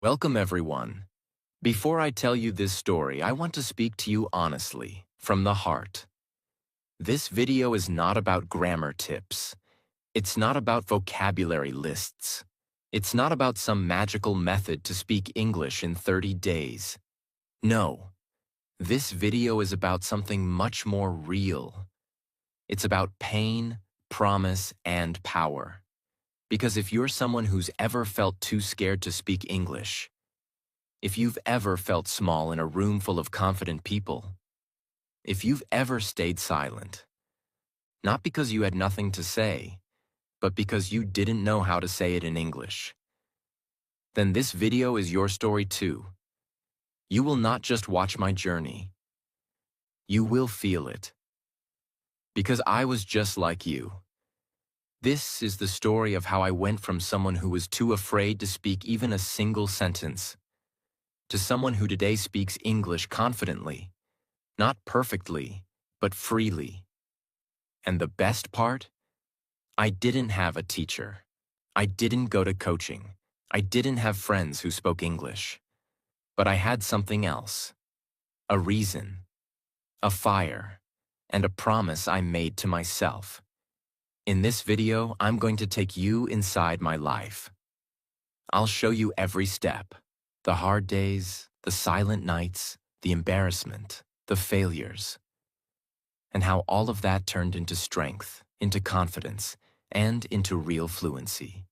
Welcome, everyone. Before I tell you this story, I want to speak to you honestly, from the heart. This video is not about grammar tips. It's not about vocabulary lists. It's not about some magical method to speak English in 30 days. No, this video is about something much more real. It's about pain, promise, and power. Because if you're someone who's ever felt too scared to speak English, if you've ever felt small in a room full of confident people, if you've ever stayed silent, not because you had nothing to say, but because you didn't know how to say it in English, then this video is your story too. You will not just watch my journey. You will feel it. Because I was just like you. This is the story of how I went from someone who was too afraid to speak even a single sentence to someone who today speaks English confidently, not perfectly, but freely. And the best part? I didn't have a teacher. I didn't go to coaching. I didn't have friends who spoke English. But I had something else. A reason, a fire, and a promise I made to myself. In this video, I'm going to take you inside my life. I'll show you every step, the hard days, the silent nights, the embarrassment, the failures, and how all of that turned into strength, into confidence, and into real fluency.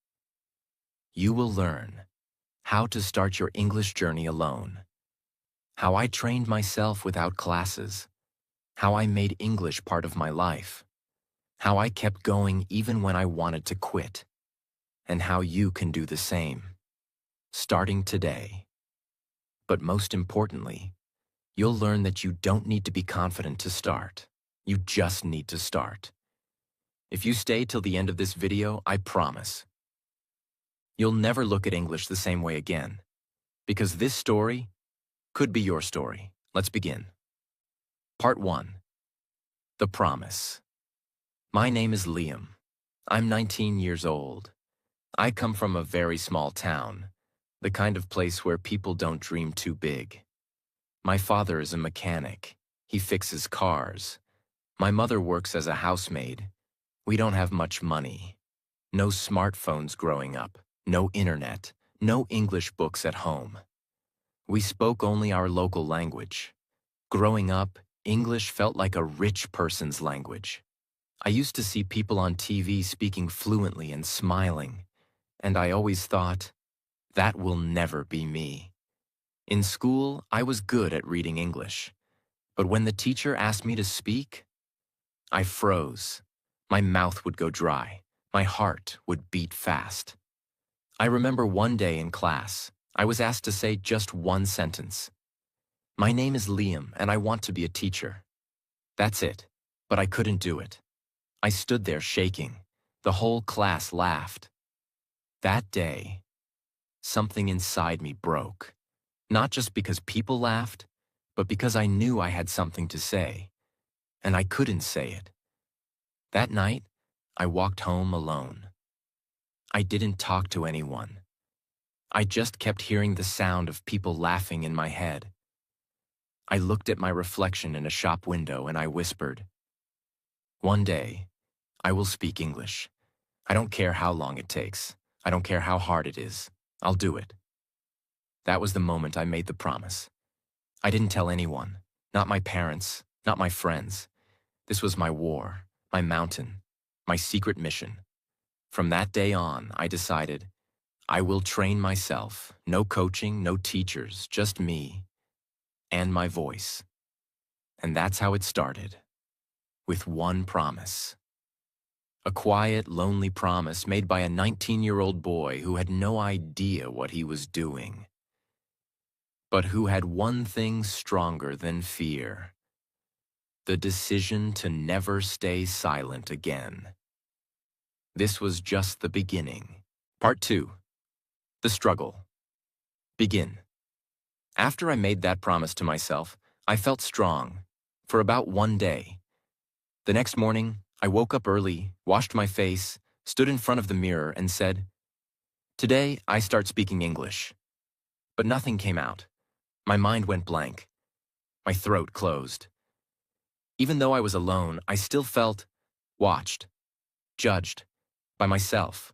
You will learn how to start your English journey alone, how I trained myself without classes, how I made English part of my life, how I kept going even when I wanted to quit, and how you can do the same, starting today. But most importantly, you'll learn that you don't need to be confident to start. You just need to start. If you stay till the end of this video, I promise, you'll never look at English the same way again. Because this story could be your story. Let's begin. Part 1. The Promise. My name is Liam. I'm 19 years old. I come from a very small town, the kind of place where people don't dream too big. My father is a mechanic. He fixes cars. My mother works as a housemaid. We don't have much money. No smartphones growing up. No internet. No English books at home. We spoke only our local language. Growing up, English felt like a rich person's language. I used to see people on TV speaking fluently and smiling, and I always thought, that will never be me. In school, I was good at reading English, but when the teacher asked me to speak, I froze. My mouth would go dry. My heart would beat fast. I remember one day in class, I was asked to say just one sentence. My name is Liam, and I want to be a teacher. That's it, but I couldn't do it. I stood there shaking. The whole class laughed. That day, something inside me broke. Not just because people laughed, but because I knew I had something to say, and I couldn't say it. That night, I walked home alone. I didn't talk to anyone. I just kept hearing the sound of people laughing in my head. I looked at my reflection in a shop window and I whispered, one day, I will speak English. I don't care how long it takes. I don't care how hard it is. I'll do it. That was the moment I made the promise. I didn't tell anyone, not my parents, not my friends. This was my war, my mountain, my secret mission. From that day on, I decided, I will train myself. No coaching, no teachers, just me and my voice. And that's how it started, with one promise. A quiet, lonely promise made by a 19-year-old boy who had no idea what he was doing, but who had one thing stronger than fear: the decision to never stay silent again. This was just the beginning. Part 2. The Struggle. Begin. After I made that promise to myself, I felt strong for about one day. The next morning, I woke up early, washed my face, stood in front of the mirror, and said, today I start speaking English. But nothing came out. My mind went blank. My throat closed. Even though I was alone, I still felt watched, judged, by myself.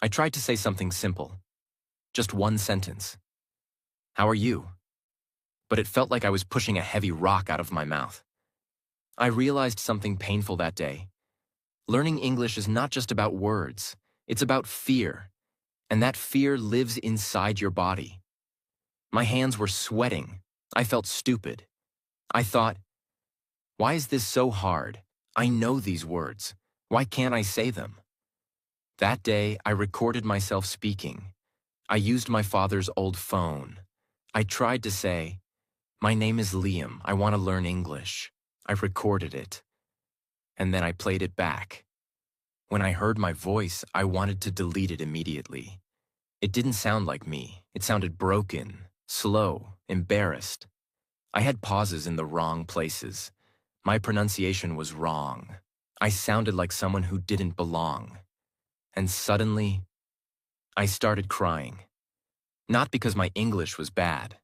I tried to say something simple. Just one sentence. How are you? But it felt like I was pushing a heavy rock out of my mouth. I realized something painful that day. Learning English is not just about words. It's about fear. And that fear lives inside your body. My hands were sweating. I felt stupid. I thought, why is this so hard? I know these words. Why can't I say them? That day, I recorded myself speaking. I used my father's old phone. I tried to say, my name is Liam. I want to learn English. I recorded it. And then I played it back. When I heard my voice, I wanted to delete it immediately. It didn't sound like me. It sounded broken, slow, embarrassed. I had pauses in the wrong places. My pronunciation was wrong. I sounded like someone who didn't belong. And suddenly, I started crying. Not because my English was bad,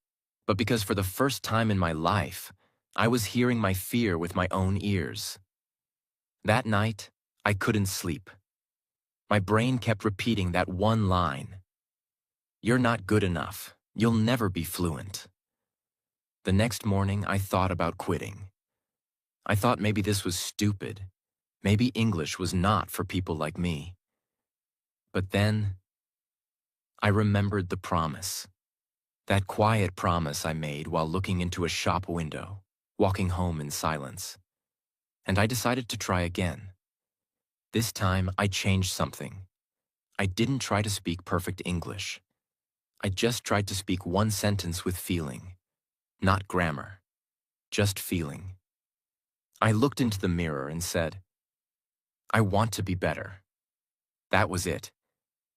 but because for the first time in my life, I was hearing my fear with my own ears. That night, I couldn't sleep. My brain kept repeating that one line. You're not good enough. You'll never be fluent. The next morning, I thought about quitting. I thought maybe this was stupid. Maybe English was not for people like me. But then, I remembered the promise. That quiet promise I made while looking into a shop window, walking home in silence. And I decided to try again. This time, I changed something. I didn't try to speak perfect English. I just tried to speak one sentence with feeling. Not grammar. Just feeling. I looked into the mirror and said, I want to be better. That was it.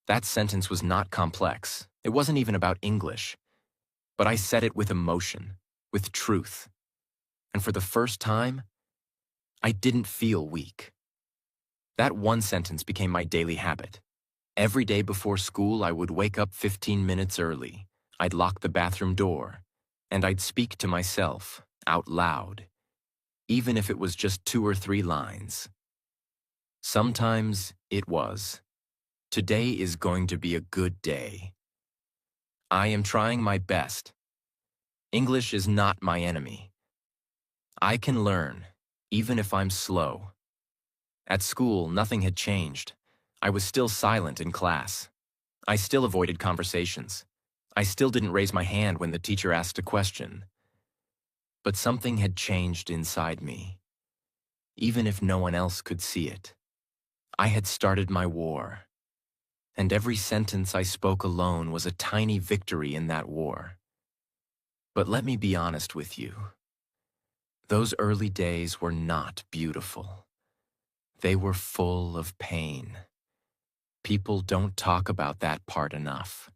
That sentence was not complex. It wasn't even about English. But I said it with emotion, with truth. And for the first time, I didn't feel weak. That one sentence became my daily habit. Every day before school, I would wake up 15 minutes early. I'd lock the bathroom door, and I'd speak to myself, out loud, even if it was just 2 or 3 lines. Sometimes it was, today is going to be a good day. I am trying my best. English is not my enemy. I can learn, even if I'm slow. At school, nothing had changed. I was still silent in class. I still avoided conversations. I still didn't raise my hand when the teacher asked a question. But something had changed inside me, even if no one else could see it. I had started my war, and every sentence I spoke alone was a tiny victory in that war. But let me be honest with you. Those early days were not beautiful. They were full of pain. People don't talk about that part enough.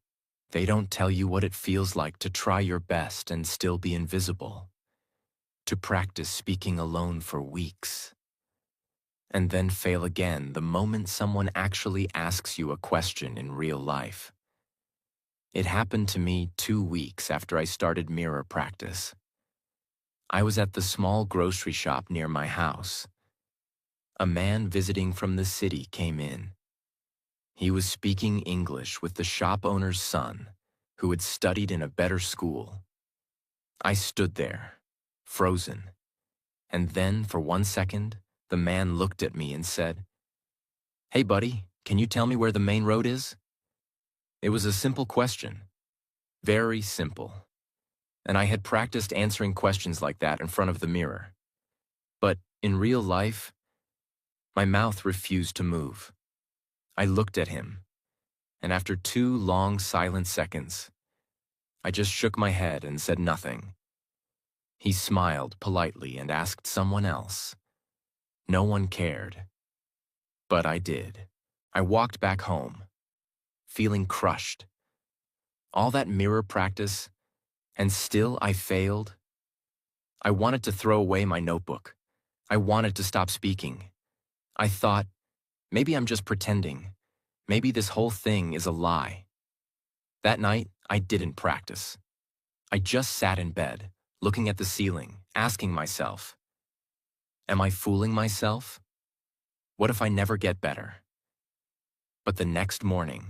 They don't tell you what it feels like to try your best and still be invisible. To practice speaking alone for weeks. And then fail again the moment someone actually asks you a question in real life. It happened to me 2 weeks after I started mirror practice. I was at the small grocery shop near my house. A man visiting from the city came in. He was speaking English with the shop owner's son, who had studied in a better school. I stood there, frozen. And then, for 1 second, the man looked at me and said, "Hey buddy, can you tell me where the main road is?" It was a simple question. Very simple. And I had practiced answering questions like that in front of the mirror. But in real life, my mouth refused to move. I looked at him, and after 2 long silent seconds, I just shook my head and said nothing. He smiled politely and asked someone else. No one cared. But I did. I walked back home, feeling crushed. All that mirror practice, and still I failed. I wanted to throw away my notebook. I wanted to stop speaking. I thought, maybe I'm just pretending. Maybe this whole thing is a lie. That night, I didn't practice. I just sat in bed, looking at the ceiling, asking myself, am I fooling myself? What if I never get better? But the next morning,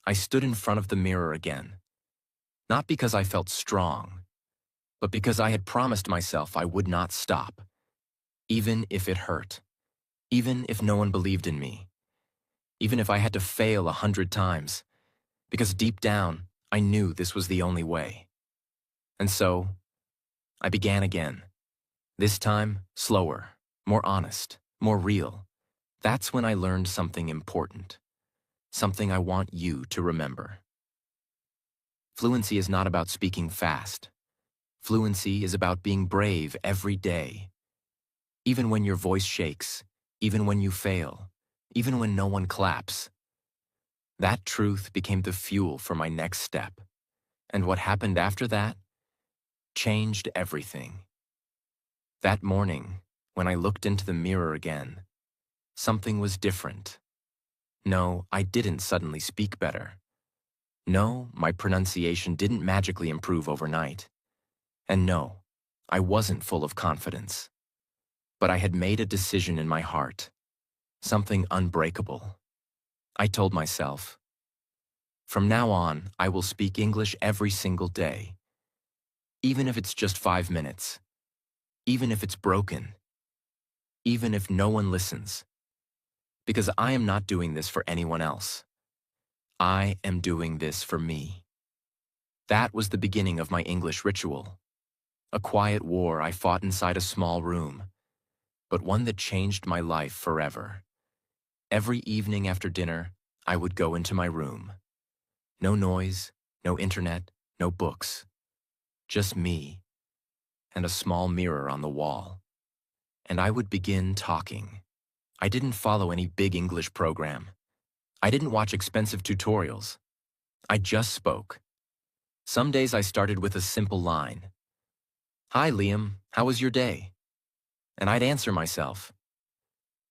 I stood in front of the mirror again, not because I felt strong, but because I had promised myself I would not stop, even if it hurt, even if no one believed in me, even if I had to fail 100 times, because deep down, I knew this was the only way. And so, I began again. This time, slower, more honest, more real. That's when I learned something important, something I want you to remember. Fluency is not about speaking fast. Fluency is about being brave every day. Even when your voice shakes, even when you fail, even when no one claps. That truth became the fuel for my next step. And what happened after that changed everything. That morning, when I looked into the mirror again, something was different. No, I didn't suddenly speak better. No, my pronunciation didn't magically improve overnight. And no, I wasn't full of confidence. But I had made a decision in my heart, something unbreakable. I told myself, from now on, I will speak English every single day. Even if it's just 5 minutes. Even if it's broken. Even if no one listens. Because I am not doing this for anyone else. I am doing this for me. That was the beginning of my English ritual. A quiet war I fought inside a small room, but one that changed my life forever. Every evening after dinner, I would go into my room. No noise, no internet, no books. Just me and a small mirror on the wall. And I would begin talking. I didn't follow any big English program. I didn't watch expensive tutorials. I just spoke. Some days I started with a simple line. Hi, Liam, how was your day? And I'd answer myself.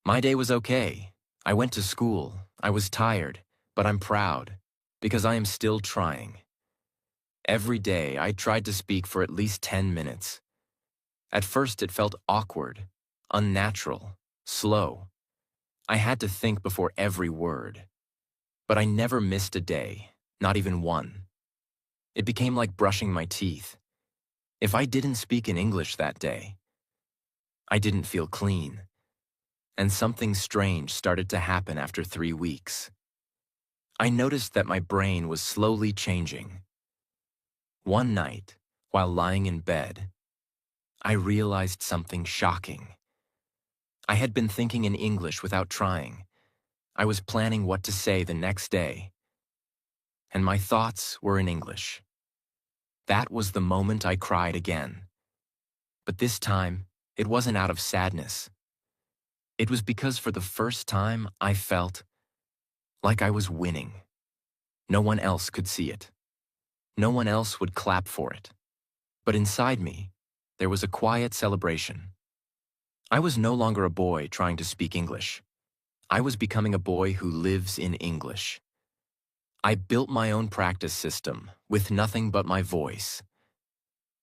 My day was okay. I went to school. I was tired, but I'm proud, because I am still trying. Every day I tried to speak for at least 10 minutes. At first it felt awkward, unnatural, slow. I had to think before every word. But I never missed a day, not even one. It became like brushing my teeth. If I didn't speak in English that day, I didn't feel clean. And something strange started to happen after 3 weeks. I noticed that my brain was slowly changing. One night, while lying in bed, I realized something shocking. I had been thinking in English without trying. I was planning what to say the next day. And my thoughts were in English. That was the moment I cried again. But this time, it wasn't out of sadness. It was because for the first time I felt like I was winning. No one else could see it. No one else would clap for it. But inside me, there was a quiet celebration. I was no longer a boy trying to speak English. I was becoming a boy who lives in English. I built my own practice system with nothing but my voice.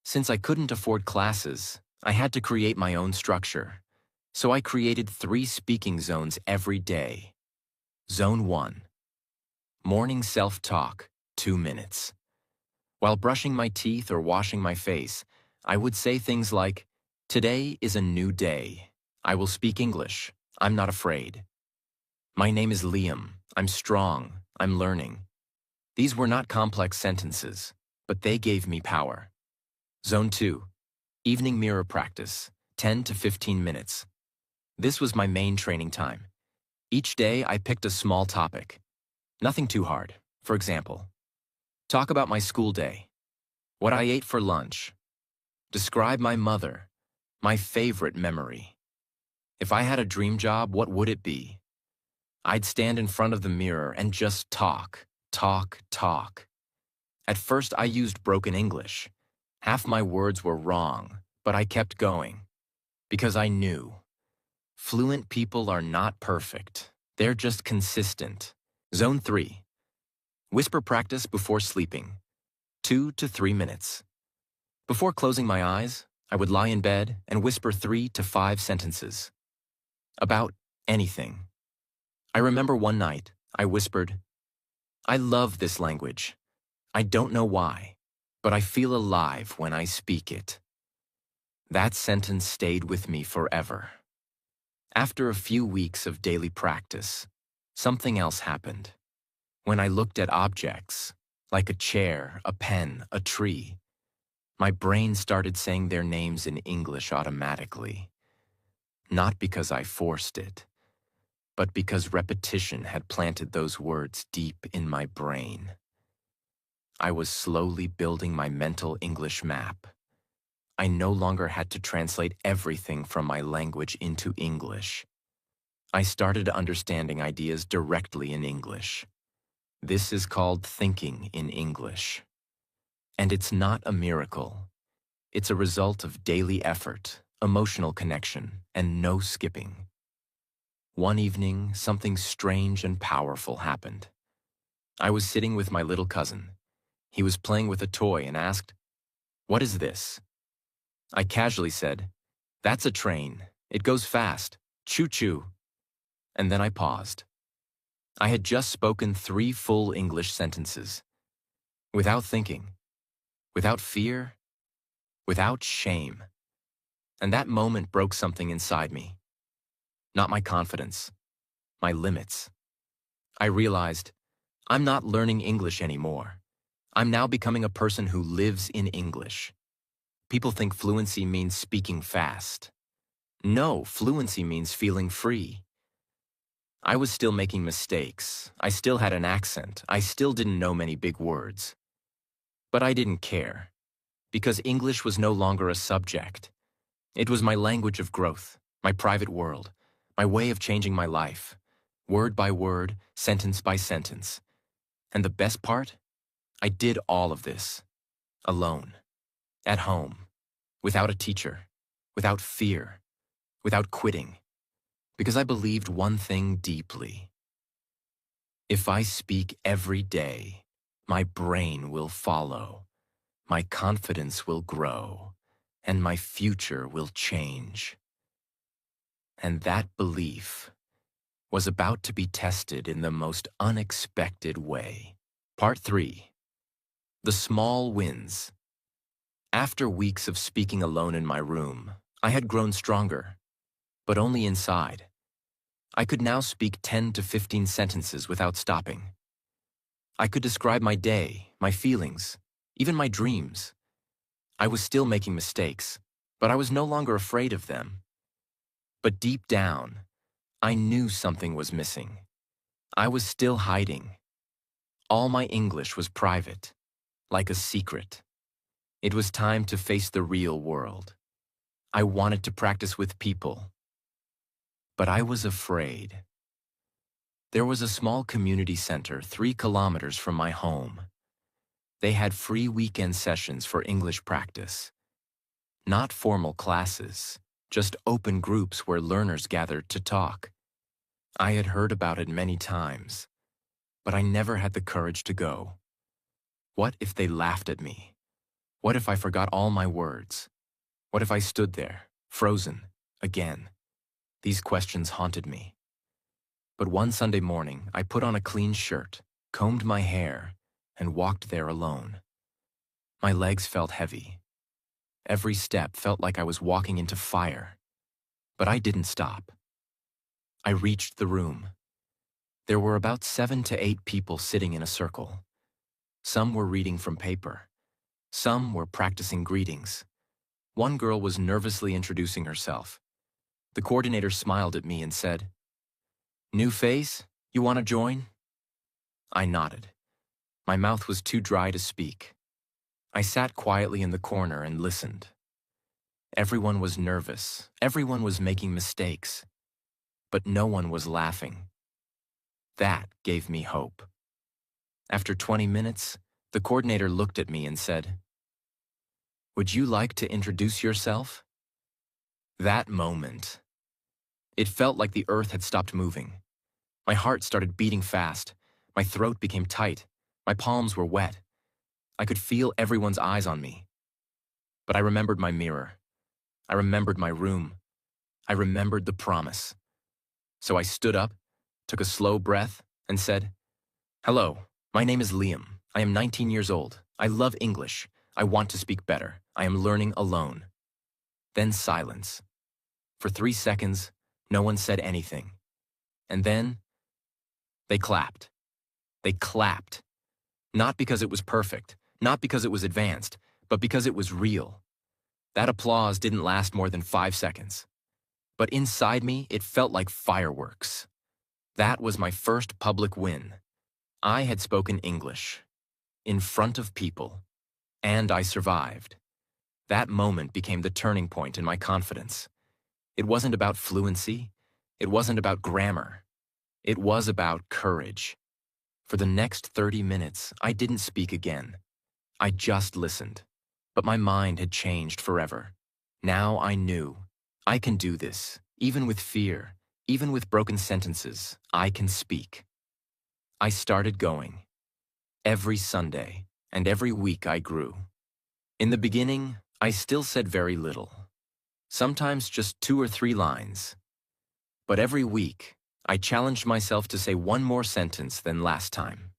Since I couldn't afford classes, I had to create my own structure. So I created 3 speaking zones every day. Zone 1. Morning self-talk, 2 minutes. While brushing my teeth or washing my face, I would say things like, today is a new day. I will speak English. I'm not afraid. My name is Liam. I'm strong. I'm learning. These were not complex sentences, but they gave me power. Zone 2. Evening mirror practice, 10 to 15 minutes. This was my main training time. Each day I picked a small topic. Nothing too hard. For example, talk about my school day, what I ate for lunch, describe my mother, my favorite memory. If I had a dream job, what would it be? I'd stand in front of the mirror and just talk, talk, talk. At first I used broken English. Half my words were wrong, but I kept going. Because I knew. Fluent people are not perfect. They're just consistent. Zone 3. Whisper practice before sleeping, 2 to 3 minutes. Before closing my eyes, I would lie in bed and whisper 3 to 5 sentences. About anything. I remember one night, I whispered, "I love this language. I don't know why, but I feel alive when I speak it." That sentence stayed with me forever. After a few weeks of daily practice, something else happened. When I looked at objects, like a chair, a pen, a tree, my brain started saying their names in English automatically. Not because I forced it, but because repetition had planted those words deep in my brain. I was slowly building my mental English map. I no longer had to translate everything from my language into English. I started understanding ideas directly in English. This is called thinking in English. And it's not a miracle. It's a result of daily effort, emotional connection, and no skipping. One evening, something strange and powerful happened. I was sitting with my little cousin. He was playing with a toy and asked, "What is this?" I casually said, "That's a train. It goes fast. Choo-choo." And then I paused. I had just spoken 3 full English sentences. Without thinking. Without fear. Without shame. And that moment broke something inside me. Not my confidence. My limits. I realized, I'm not learning English anymore. I'm now becoming a person who lives in English. People think fluency means speaking fast. No, fluency means feeling free. I was still making mistakes. I still had an accent. I still didn't know many big words. But I didn't care, because English was no longer a subject. It was my language of growth, my private world, my way of changing my life, word by word, sentence by sentence. And the best part? I did all of this, alone, at home, without a teacher, without fear, without quitting, because I believed one thing deeply. If I speak every day, my brain will follow, my confidence will grow, and my future will change. And that belief was about to be tested in the most unexpected way. Part 3. The Small Wins. After weeks of speaking alone in my room, I had grown stronger, but only inside. I could now speak 10 to 15 sentences without stopping. I could describe my day, my feelings, even my dreams. I was still making mistakes, but I was no longer afraid of them. But deep down, I knew something was missing. I was still hiding. All my English was private, like a secret. It was time to face the real world. I wanted to practice with people. But I was afraid. There was a small community center 3 kilometers from my home. They had free weekend sessions for English practice. Not formal classes, just open groups where learners gathered to talk. I had heard about it many times, but I never had the courage to go. What if they laughed at me? What if I forgot all my words? What if I stood there, frozen, again? These questions haunted me. But one Sunday morning, I put on a clean shirt, combed my hair, and walked there alone. My legs felt heavy. Every step felt like I was walking into fire. But I didn't stop. I reached the room. There were about 7 to 8 people sitting in a circle. Some were reading from paper. Some were practicing greetings. One girl was nervously introducing herself. The coordinator smiled at me and said, "New face? You want to join?" I nodded. My mouth was too dry to speak. I sat quietly in the corner and listened. Everyone was nervous. Everyone was making mistakes. But no one was laughing. That gave me hope. After 20 minutes, the coordinator looked at me and said, "Would you like to introduce yourself?" That moment, it felt like the earth had stopped moving. My heart started beating fast. My throat became tight. My palms were wet. I could feel everyone's eyes on me. But I remembered my mirror. I remembered my room. I remembered the promise. So I stood up, took a slow breath, and said, "Hello, my name is Liam. I am 19 years old. I love English. I want to speak better. I am learning alone." Then silence. For 3 seconds, no one said anything. And then, they clapped. They clapped. Not because it was perfect, not because it was advanced, but because it was real. That applause didn't last more than 5 seconds. But inside me, it felt like fireworks. That was my first public win. I had spoken English, in front of people, and I survived. That moment became the turning point in my confidence. It wasn't about fluency. It wasn't about grammar. It was about courage. For the next 30 minutes, I didn't speak again. I just listened. But my mind had changed forever. Now I knew. I can do this. Even with fear, even with broken sentences, I can speak. I started going. Every Sunday, and every week I grew. In the beginning, I still said very little. Sometimes just 2 or 3 lines. But every week, I challenged myself to say one more sentence than last time.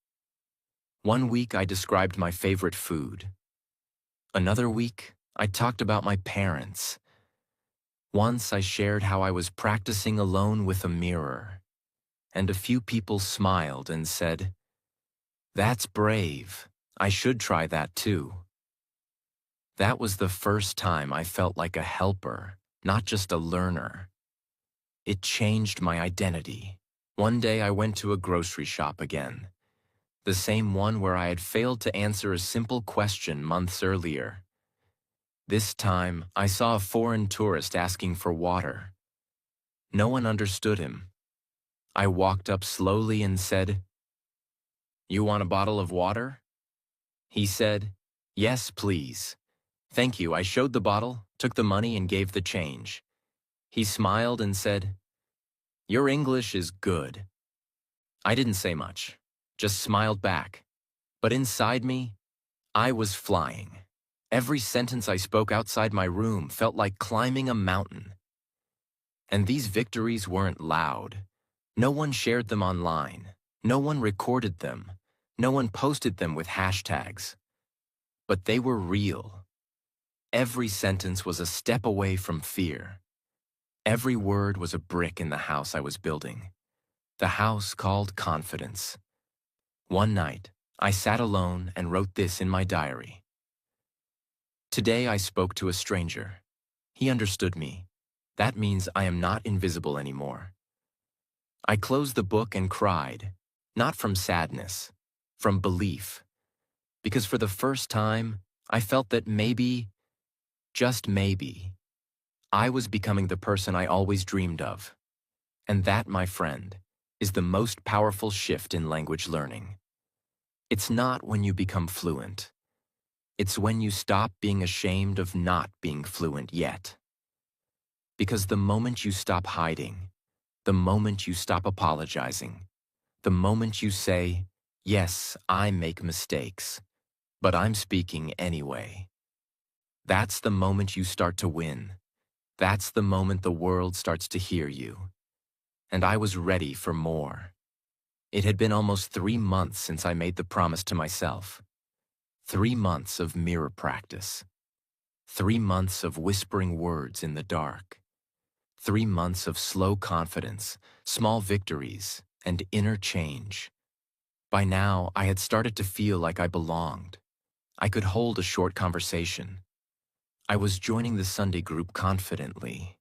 One week I described my favorite food. Another week, I talked about my parents. Once I shared how I was practicing alone with a mirror. And a few people smiled and said, "That's brave. I should try that too." That was the first time I felt like a helper, not just a learner. It changed my identity. One day I went to a grocery shop again. The same one where I had failed to answer a simple question months earlier. This time, I saw a foreign tourist asking for water. No one understood him. I walked up slowly and said, "You want a bottle of water?" He said, "Yes, please." "Thank you." I showed the bottle, took the money, and gave the change. He smiled and said, "Your English is good." I didn't say much, just smiled back. But inside me, I was flying. Every sentence I spoke outside my room felt like climbing a mountain. And these victories weren't loud. No one shared them online. No one recorded them. No one posted them with hashtags. But they were real. Every sentence was a step away from fear. Every word was a brick in the house I was building. The house called confidence. One night, I sat alone and wrote this in my diary. Today I spoke to a stranger. He understood me. That means I am not invisible anymore. I closed the book and cried, not from sadness, from belief. Because for the first time, I felt that maybe, just maybe, I was becoming the person I always dreamed of. And that, my friend, is the most powerful shift in language learning. It's not when you become fluent. It's when you stop being ashamed of not being fluent yet. Because the moment you stop hiding, the moment you stop apologizing, the moment you say, "Yes, I make mistakes, but I'm speaking anyway," that's the moment you start to win. That's the moment the world starts to hear you. And I was ready for more. It had been almost 3 months since I made the promise to myself. 3 months of mirror practice. 3 months of whispering words in the dark. 3 months of slow confidence, small victories, and inner change. By now, I had started to feel like I belonged. I could hold a short conversation. I was joining the Sunday group confidently.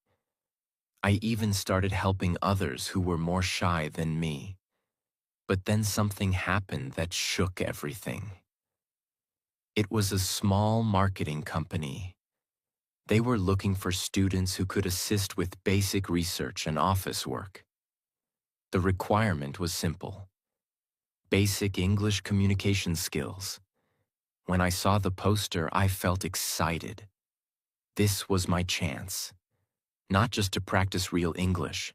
I even started helping others who were more shy than me. But then something happened that shook everything. It was a small marketing company. They were looking for students who could assist with basic research and office work. The requirement was simple: basic English communication skills. When I saw the poster, I felt excited. This was my chance. Not just to practice real English,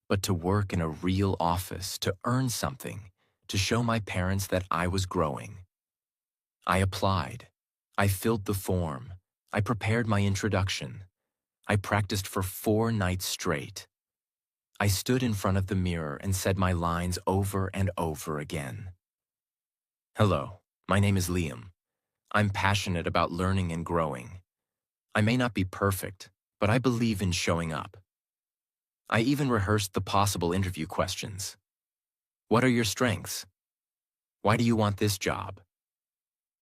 but to work in a real office, to earn something, to show my parents that I was growing. I applied. I filled the form. I prepared my introduction. I practiced for 4 nights straight. I stood in front of the mirror and said my lines over and over again. Hello, my name is Liam. I'm passionate about learning and growing. I may not be perfect, but I believe in showing up. I even rehearsed the possible interview questions. What are your strengths? Why do you want this job?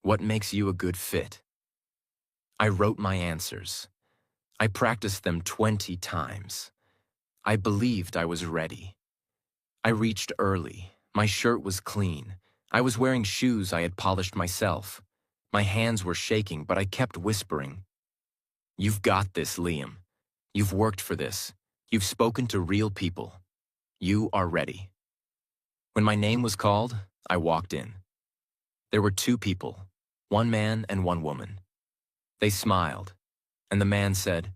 What makes you a good fit? I wrote my answers. I practiced them 20 times. I believed I was ready. I reached early. My shirt was clean. I was wearing shoes I had polished myself. My hands were shaking, but I kept whispering, "You've got this, Liam. You've worked for this. You've spoken to real people. You are ready." When my name was called, I walked in. There were 2 people, 1 man and 1 woman. They smiled, and the man said,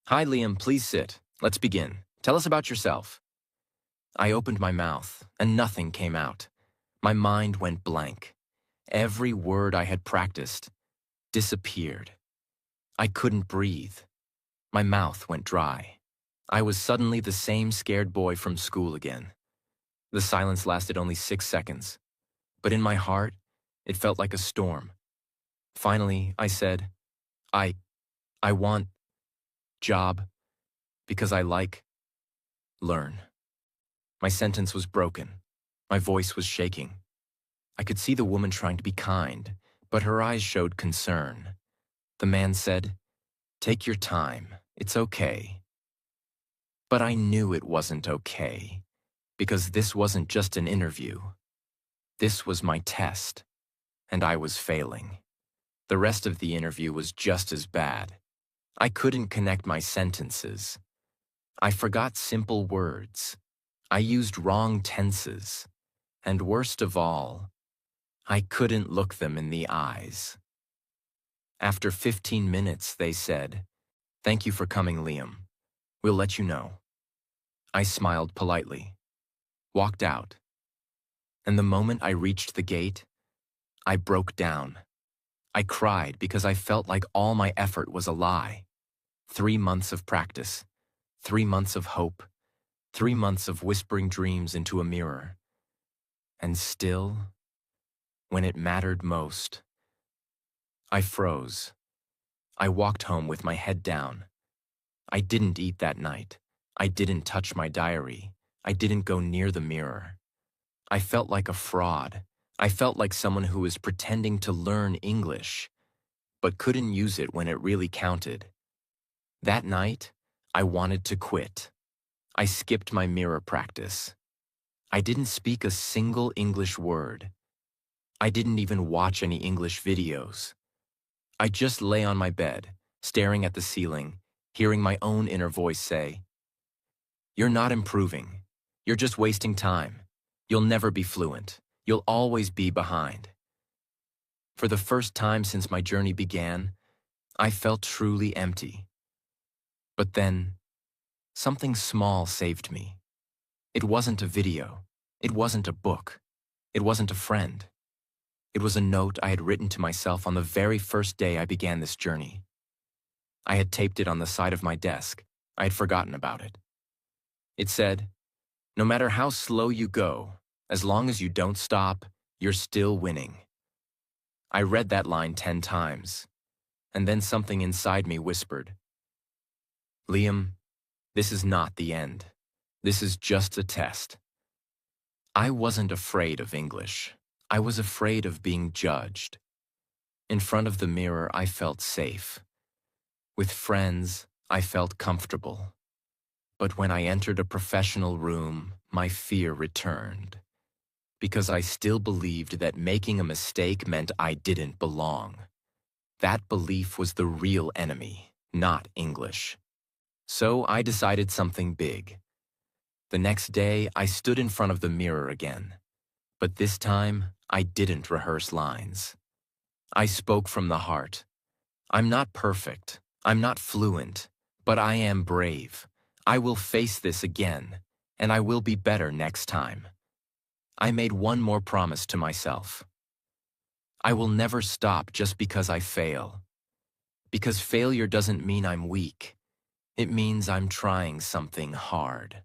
"Hi, Liam, please sit. Let's begin. Tell us about yourself." I opened my mouth, and nothing came out. My mind went blank. Every word I had practiced disappeared. I couldn't breathe. My mouth went dry. I was suddenly the same scared boy from school again. The silence lasted only 6 seconds, but in my heart, it felt like a storm. Finally, I said, I want job because I learn. My sentence was broken. My voice was shaking. I could see the woman trying to be kind, but her eyes showed concern. The man said, "Take your time. It's okay." But I knew it wasn't okay, because this wasn't just an interview. This was my test, and I was failing. The rest of the interview was just as bad. I couldn't connect my sentences. I forgot simple words. I used wrong tenses. And worst of all, I couldn't look them in the eyes. After 15 minutes, they said, "Thank you for coming, Liam. We'll let you know." I smiled politely, walked out, and the moment I reached the gate, I broke down. I cried because I felt like all my effort was a lie. 3 months of practice, 3 months of hope, 3 months of whispering dreams into a mirror. And still, when it mattered most, I froze. I walked home with my head down. I didn't eat that night. I didn't touch my diary. I didn't go near the mirror. I felt like a fraud. I felt like someone who was pretending to learn English, but couldn't use it when it really counted. That night, I wanted to quit. I skipped my mirror practice. I didn't speak a single English word. I didn't even watch any English videos. I just lay on my bed, staring at the ceiling, hearing my own inner voice say, "You're not improving. You're just wasting time. You'll never be fluent. You'll always be behind." For the first time since my journey began, I felt truly empty. But then, something small saved me. It wasn't a video. It wasn't a book. It wasn't a friend. It was a note I had written to myself on the very first day I began this journey. I had taped it on the side of my desk. I had forgotten about it. It said, "No matter how slow you go, as long as you don't stop, you're still winning." I read that line 10 times, and then something inside me whispered, "Liam, this is not the end. This is just a test." I wasn't afraid of English. I was afraid of being judged. In front of the mirror, I felt safe. With friends, I felt comfortable. But when I entered a professional room, my fear returned. Because I still believed that making a mistake meant I didn't belong. That belief was the real enemy, not English. So I decided something big. The next day, I stood in front of the mirror again. But this time, I didn't rehearse lines. I spoke from the heart. I'm not perfect. I'm not fluent. But I am brave. I will face this again, and I will be better next time. I made one more promise to myself. I will never stop just because I fail. Because failure doesn't mean I'm weak. It means I'm trying something hard.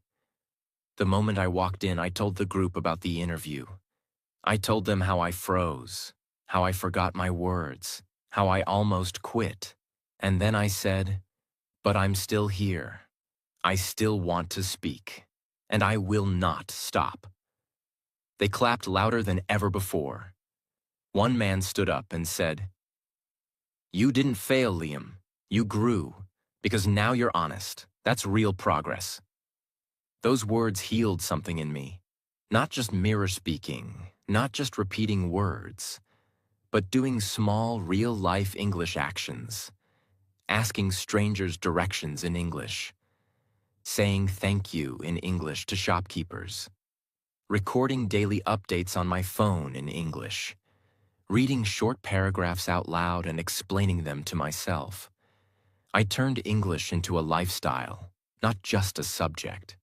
The moment I walked in, I told the group about the interview. I told them how I froze, how I forgot my words, how I almost quit. And then I said, but I'm still here. I still want to speak, and I will not stop. They clapped louder than ever before. One man stood up and said, "You didn't fail, Liam. You grew, because now you're honest. That's real progress." Those words healed something in me. Not just mirror speaking, not just repeating words, but doing small, real-life English actions. Asking strangers directions in English. Saying thank you in English to shopkeepers. Recording daily updates on my phone in English. Reading short paragraphs out loud and explaining them to myself. I turned English into a lifestyle, not just a subject.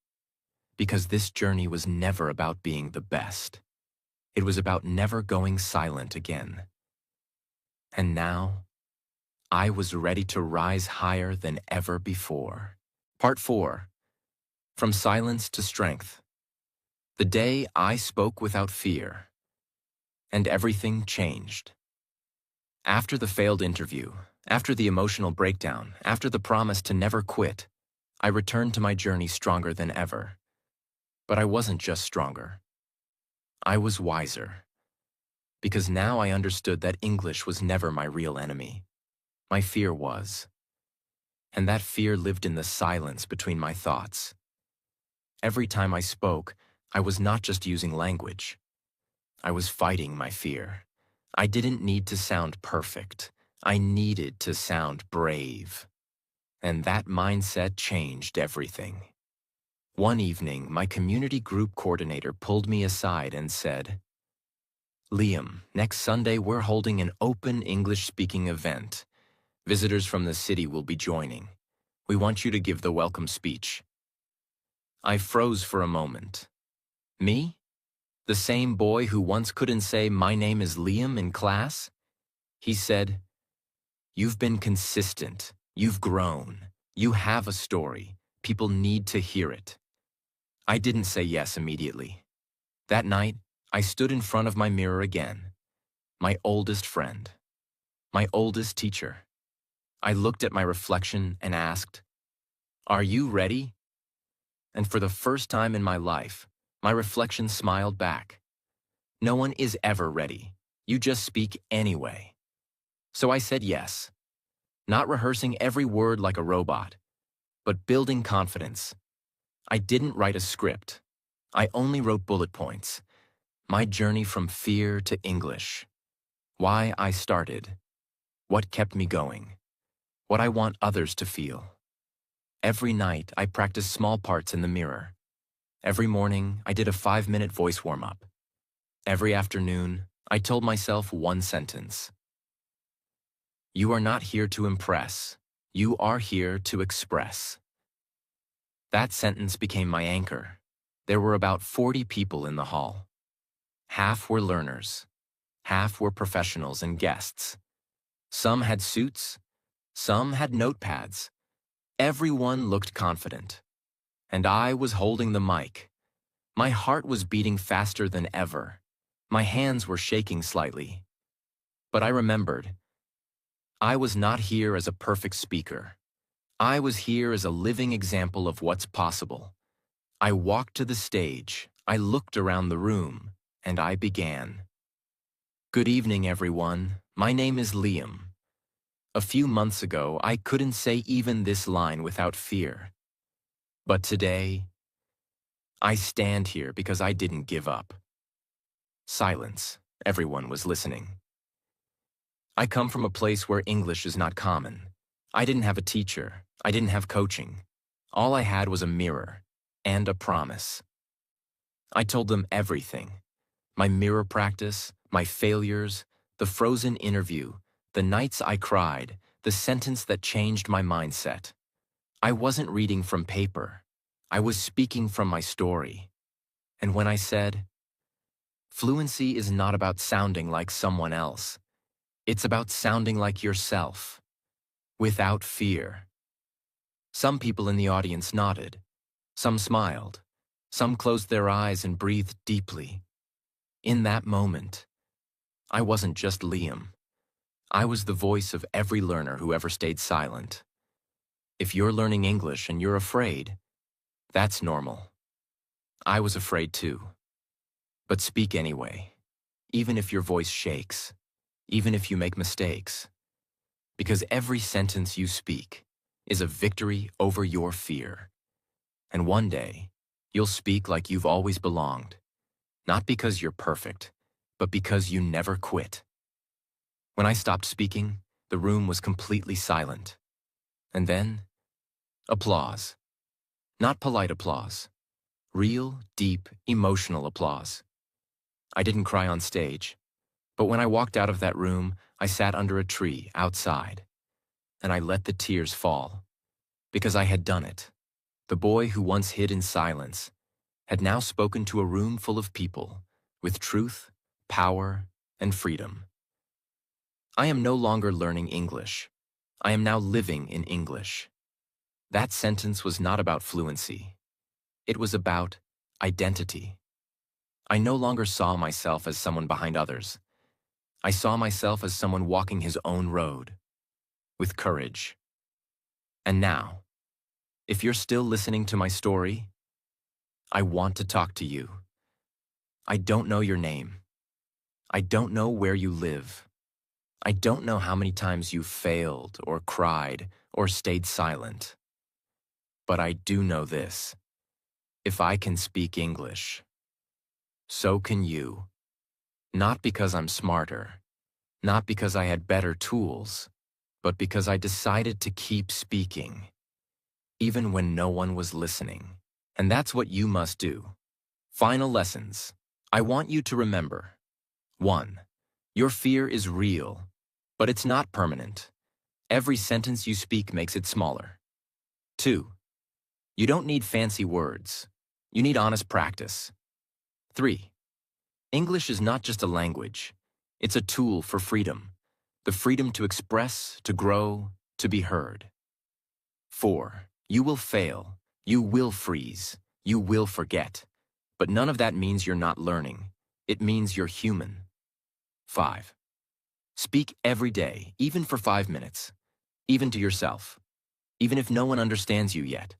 Because this journey was never about being the best. It was about never going silent again. And now, I was ready to rise higher than ever before. Part 4. From Silence to Strength. The day I spoke without fear. And everything changed. After the failed interview, after the emotional breakdown, after the promise to never quit, I returned to my journey stronger than ever. But I wasn't just stronger. I was wiser. Because now I understood that English was never my real enemy. My fear was. And that fear lived in the silence between my thoughts. Every time I spoke, I was not just using language. I was fighting my fear. I didn't need to sound perfect. I needed to sound brave. And that mindset changed everything. One evening, my community group coordinator pulled me aside and said, "Liam, next Sunday we're holding an open English-speaking event. Visitors from the city will be joining. We want you to give the welcome speech." I froze for a moment. Me? The same boy who once couldn't say "my name is Liam" in class? He said, "You've been consistent. You've grown. You have a story. People need to hear it." I didn't say yes immediately. That night, I stood in front of my mirror again. My oldest friend. My oldest teacher. I looked at my reflection and asked, "Are you ready?" And for the first time in my life, my reflection smiled back. No one is ever ready. You just speak anyway. So I said yes. Not rehearsing every word like a robot, but building confidence. I didn't write a script. I only wrote bullet points. My journey from fear to English. Why I started. What kept me going. What I want others to feel. Every night, I practiced small parts in the mirror. Every morning, I did a 5-minute voice warm-up. Every afternoon, I told myself one sentence. You are not here to impress. You are here to express. That sentence became my anchor. There were about 40 people in the hall. Half were learners. Half were professionals and guests. Some had suits. Some had notepads. Everyone looked confident. And I was holding the mic. My heart was beating faster than ever. My hands were shaking slightly. But I remembered. I was not here as a perfect speaker. I was here as a living example of what's possible. I walked to the stage, I looked around the room, and I began. Good evening, everyone. My name is Liam. A few months ago, I couldn't say even this line without fear. But today, I stand here because I didn't give up. Silence. Everyone was listening. I come from a place where English is not common. I didn't have a teacher. I didn't have coaching. All I had was a mirror and a promise. I told them everything. My mirror practice, my failures, the frozen interview, the nights I cried, the sentence that changed my mindset. I wasn't reading from paper. I was speaking from my story. And when I said, Fluency is not about sounding like someone else. It's about sounding like yourself, without fear. Some people in the audience nodded. Some smiled. Some closed their eyes and breathed deeply. In that moment, I wasn't just Liam. I was the voice of every learner who ever stayed silent. If you're learning English and you're afraid, that's normal. I was afraid too. But speak anyway, even if your voice shakes, even if you make mistakes. Because every sentence you speak is a victory over your fear. And one day, you'll speak like you've always belonged, not because you're perfect, but because you never quit. When I stopped speaking, the room was completely silent. And then, applause. Not polite applause. Real, deep, emotional applause. I didn't cry on stage, but when I walked out of that room, I sat under a tree outside, and I let the tears fall, because I had done it. The boy who once hid in silence had now spoken to a room full of people with truth, power, and freedom. I am no longer learning English. I am now living in English. That sentence was not about fluency. It was about identity. I no longer saw myself as someone behind others. I saw myself as someone walking his own road, with courage. And now, if you're still listening to my story, I want to talk to you. I don't know your name. I don't know where you live. I don't know how many times you failed or cried or stayed silent. But I do know this. If I can speak English, so can you. Not because I'm smarter, not because I had better tools, but because I decided to keep speaking, even when no one was listening. And that's what you must do. Final lessons. I want you to remember. 1. Your fear is real, but it's not permanent. Every sentence you speak makes it smaller. 2. You don't need fancy words. You need honest practice. 3. English is not just a language. It's a tool for freedom. The freedom to express, to grow, to be heard. 4. You will fail. You will freeze. You will forget. But none of that means you're not learning. It means you're human. 5. Speak every day, even for 5 minutes. Even to yourself. Even if no one understands you yet.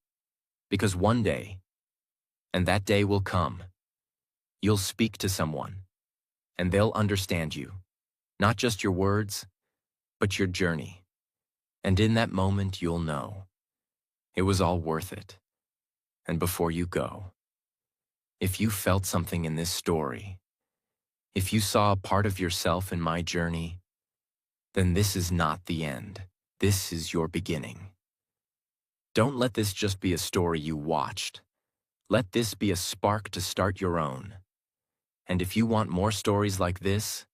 Because one day, and that day will come, you'll speak to someone, and they'll understand you. Not just your words, but your journey. And in that moment, you'll know it was all worth it. And before you go, if you felt something in this story, if you saw a part of yourself in my journey, then this is not the end. This is your beginning. Don't let this just be a story you watched. Let this be a spark to start your own. And if you want more stories like this,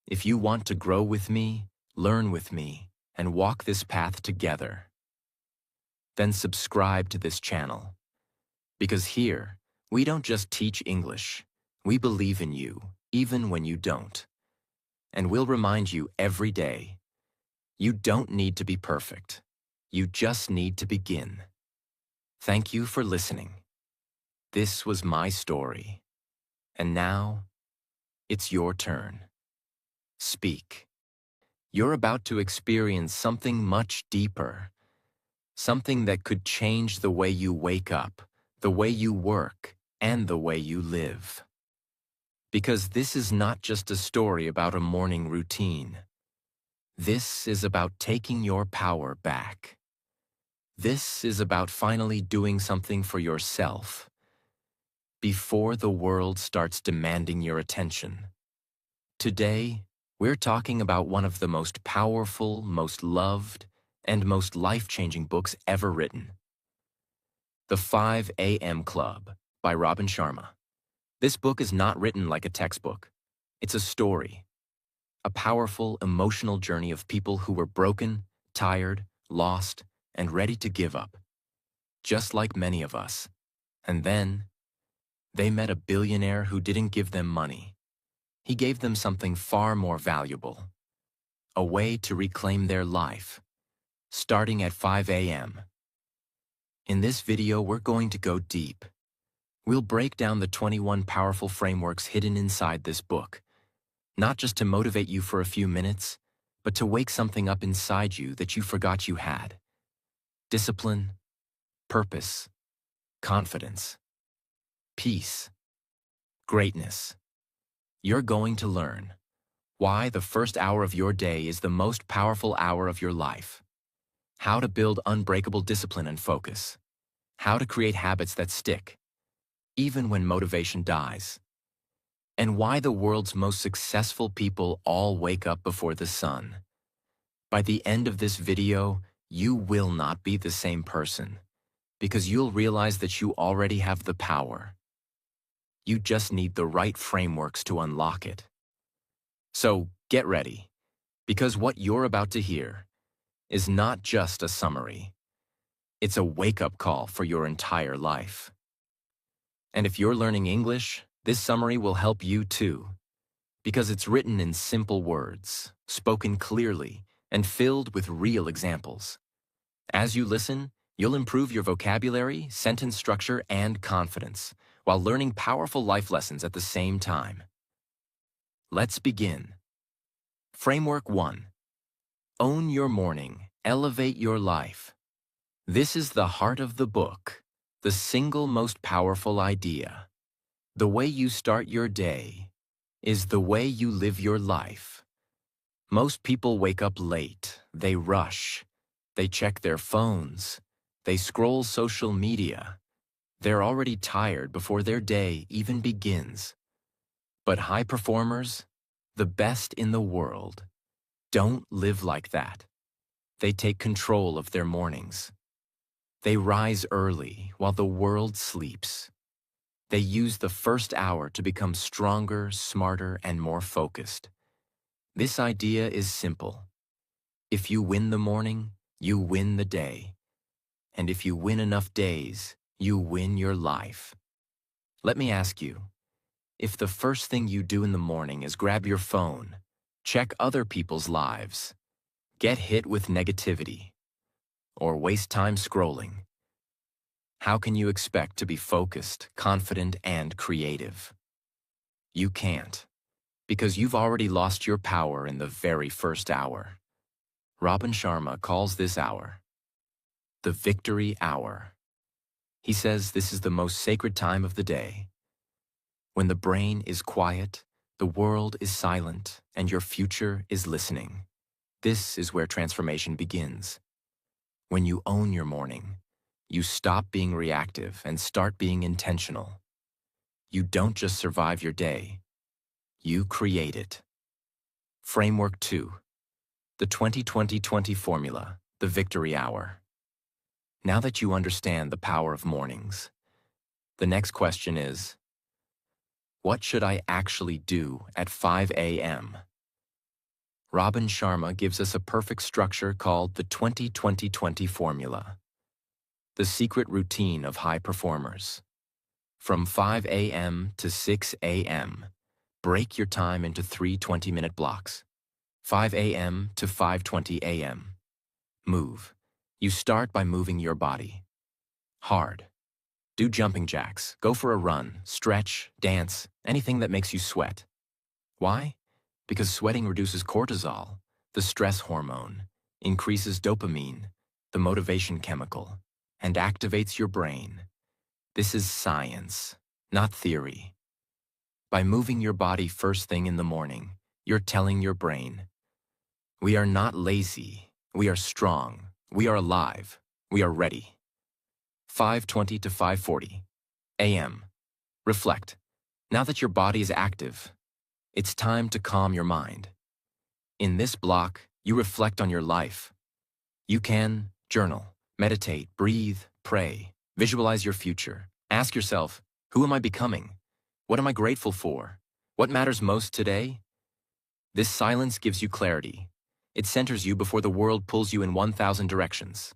if you want to grow with me, learn with me, and walk this path together, then subscribe to this channel. Because here, we don't just teach English, we believe in you, even when you don't. And we'll remind you every day, you don't need to be perfect. You just need to begin. Thank you for listening. This was my story. And now, it's your turn. Speak. You're about to experience something much deeper. Something that could change the way you wake up, the way you work, and the way you live. Because this is not just a story about a morning routine. This is about taking your power back. This is about finally doing something for yourself before the world starts demanding your attention. Today, we're talking about one of the most powerful, most loved, and most life-changing books ever written. The 5 a.m. Club by Robin Sharma. This book is not written like a textbook. It's a story. A powerful, emotional journey of people who were broken, tired, lost, and ready to give up. Just like many of us. And then, They met a billionaire who didn't give them money. He gave them something far more valuable, a way to reclaim their life, starting at 5 a.m. In this video, we're going to go deep. We'll break down the 21 powerful frameworks hidden inside this book, not just to motivate you for a few minutes, but to wake something up inside you that you forgot you had. Discipline, purpose, confidence, peace, greatness. You're going to learn why the first hour of your day is the most powerful hour of your life, how to build unbreakable discipline and focus, how to create habits that stick, even when motivation dies, and why the world's most successful people all wake up before the sun. By the end of this video, you will not be the same person, because you'll realize that you already have the power. You just need the right frameworks to unlock it. So get ready, because what you're about to hear is not just a summary. It's a wake-up call for your entire life. And if you're learning English, this summary will help you too, because it's written in simple words, spoken clearly, and filled with real examples. As you listen, you'll improve your vocabulary, sentence structure, and confidence, while learning powerful life lessons at the same time. Let's begin. Framework 1. Own your morning, elevate your life. This is the heart of the book, the single most powerful idea. The way you start your day is the way you live your life. Most people wake up late, they rush, they check their phones, they scroll social media. They're already tired before their day even begins. But high performers, the best in the world, don't live like that. They take control of their mornings. They rise early while the world sleeps. They use the first hour to become stronger, smarter, and more focused. This idea is simple. If you win the morning, you win the day. And if you win enough days, you win your life. Let me ask you, if the first thing you do in the morning is grab your phone, check other people's lives, get hit with negativity, or waste time scrolling, how can you expect to be focused, confident, and creative? You can't, because you've already lost your power in the very first hour. Robin Sharma calls this hour the victory hour. He says this is the most sacred time of the day. When the brain is quiet, the world is silent, and your future is listening. This is where transformation begins. When you own your morning, you stop being reactive and start being intentional. You don't just survive your day, you create it. Framework 2. The 20-20-20 formula, the victory hour. Now that you understand the power of mornings, the next question is, what should I actually do at 5 a.m.? Robin Sharma gives us a perfect structure called the 20-20-20 formula, the secret routine of high performers. From 5 a.m. to 6 a.m., break your time into 3 20-minute blocks. 5 a.m. to 5:20 a.m. Move. You start by moving your body. Hard. Do jumping jacks, go for a run, stretch, dance, anything that makes you sweat. Why? Because sweating reduces cortisol, the stress hormone, increases dopamine, the motivation chemical, and activates your brain. This is science, not theory. By moving your body first thing in the morning, you're telling your brain, we are not lazy, we are strong, we are alive, we are ready. 5:20 to 5:40 a.m. Reflect. Now that your body is active, it's time to calm your mind. In this block, you reflect on your life. You can journal, meditate, breathe, pray, visualize your future. Ask yourself, who am I becoming? What am I grateful for? What matters most today? This silence gives you clarity. It centers you before the world pulls you in 1,000 directions.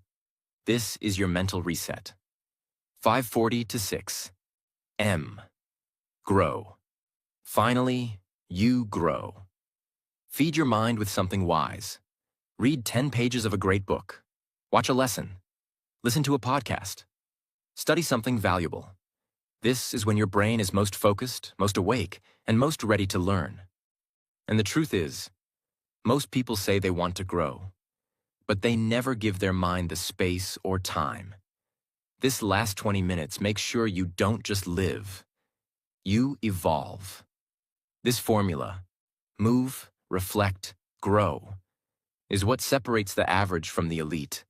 This is your mental reset. 5:40 to 6 m. Grow. Finally, you grow. Feed your mind with something wise. Read 10 pages of a great book. Watch a lesson. Listen to a podcast. Study something valuable. This is when your brain is most focused, most awake, and most ready to learn. And the truth is, most people say they want to grow, but they never give their mind the space or time. This last 20 minutes makes sure you don't just live. You evolve. This formula, move, reflect, grow, is what separates the average from the elite,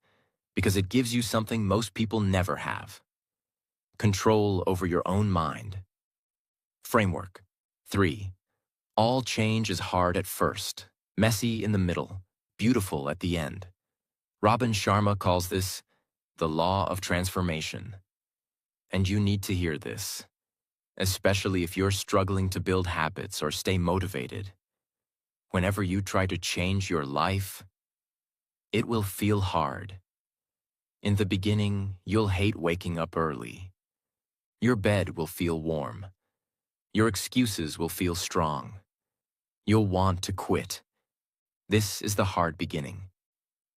because it gives you something most people never have: control over your own mind. Framework 3. All change is hard at first, messy in the middle, beautiful at the end. Robin Sharma calls this the law of transformation. And you need to hear this, especially if you're struggling to build habits or stay motivated. Whenever you try to change your life, it will feel hard. In the beginning, you'll hate waking up early. Your bed will feel warm. Your excuses will feel strong. You'll want to quit. This is the hard beginning.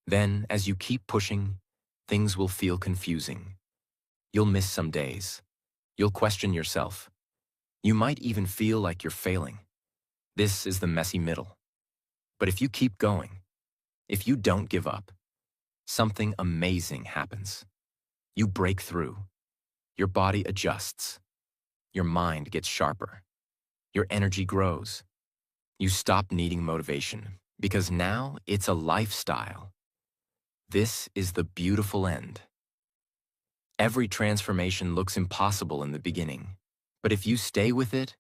Then, as you keep pushing, things will feel confusing. You'll miss some days. You'll question yourself. You might even feel like you're failing. This is the messy middle. But if you keep going, if you don't give up, something amazing happens. You break through. Your body adjusts. Your mind gets sharper. Your energy grows. You stop needing motivation because now it's a lifestyle. This is the beautiful end. Every transformation looks impossible in the beginning, but if you stay with it,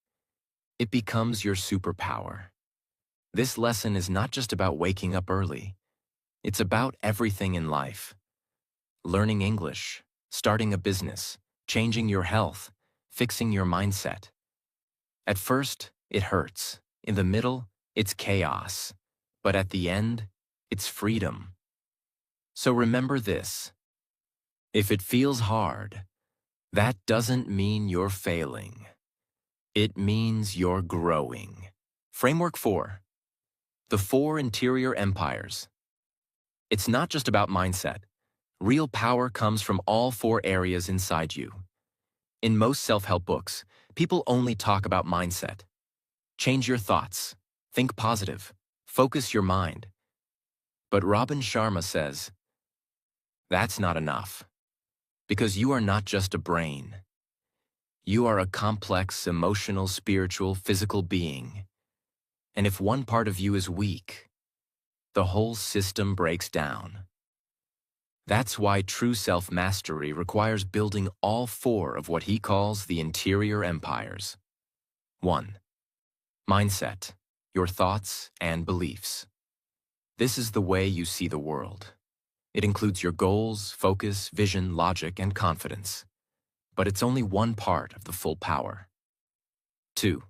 it becomes your superpower. This lesson is not just about waking up early. It's about everything in life. Learning English, starting a business, changing your health, fixing your mindset. At first, it hurts. In the middle, it's chaos. But at the end, it's freedom. So remember this. If it feels hard, that doesn't mean you're failing. It means you're growing. Framework 4. The 4 interior empires. It's not just about mindset. Real power comes from all 4 areas inside you. In most self-help books, people only talk about mindset. Change your thoughts. Think positive. Focus your mind. But Robin Sharma says, that's not enough. Because you are not just a brain. You are a complex, emotional, spiritual, physical being. And if one part of you is weak, the whole system breaks down. That's why true self-mastery requires building all 4 of what he calls the interior empires. 1. Mindset, your thoughts and beliefs. This is the way you see the world. It includes your goals, focus, vision, logic, and confidence. But it's only one part of the full power. 2.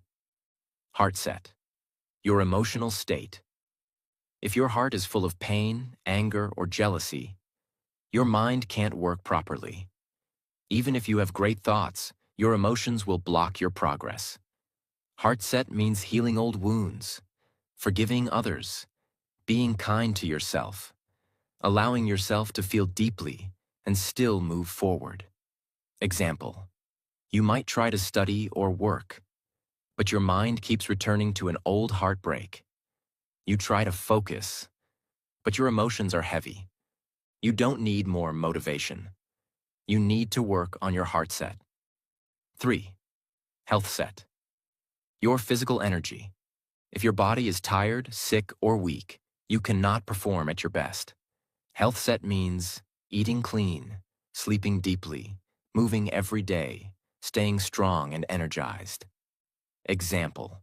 Heart set, your emotional state. If your heart is full of pain, anger, or jealousy, your mind can't work properly. Even if you have great thoughts, your emotions will block your progress. Heart set means healing old wounds, forgiving others, being kind to yourself, allowing yourself to feel deeply and still move forward. Example, you might try to study or work, but your mind keeps returning to an old heartbreak. You try to focus, but your emotions are heavy. You don't need more motivation. You need to work on your heart set. 3. Health set, your physical energy. If your body is tired, sick, or weak, you cannot perform at your best. Health set means eating clean, sleeping deeply, moving every day, staying strong and energized. Example,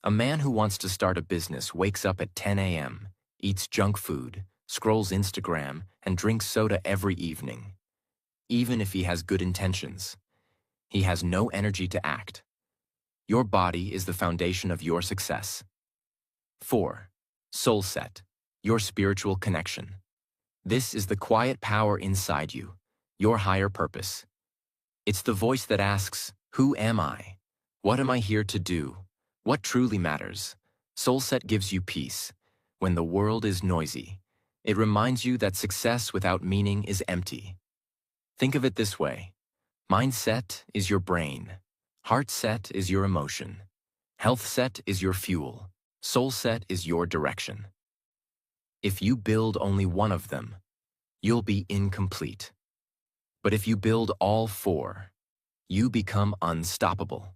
a man who wants to start a business wakes up at 10 a.m., eats junk food, scrolls Instagram, and drinks soda every evening. Even if he has good intentions, he has no energy to act. Your body is the foundation of your success. 4. Soul set, your spiritual connection. This is the quiet power inside you, your higher purpose. It's the voice that asks, who am I? What am I here to do? What truly matters? Soulset gives you peace. When the world is noisy, it reminds you that success without meaning is empty. Think of it this way. Mindset is your brain. Heart set is your emotion. Health set is your fuel. Soul set is your direction. If you build only one of them, you'll be incomplete. But if you build all four, you become unstoppable.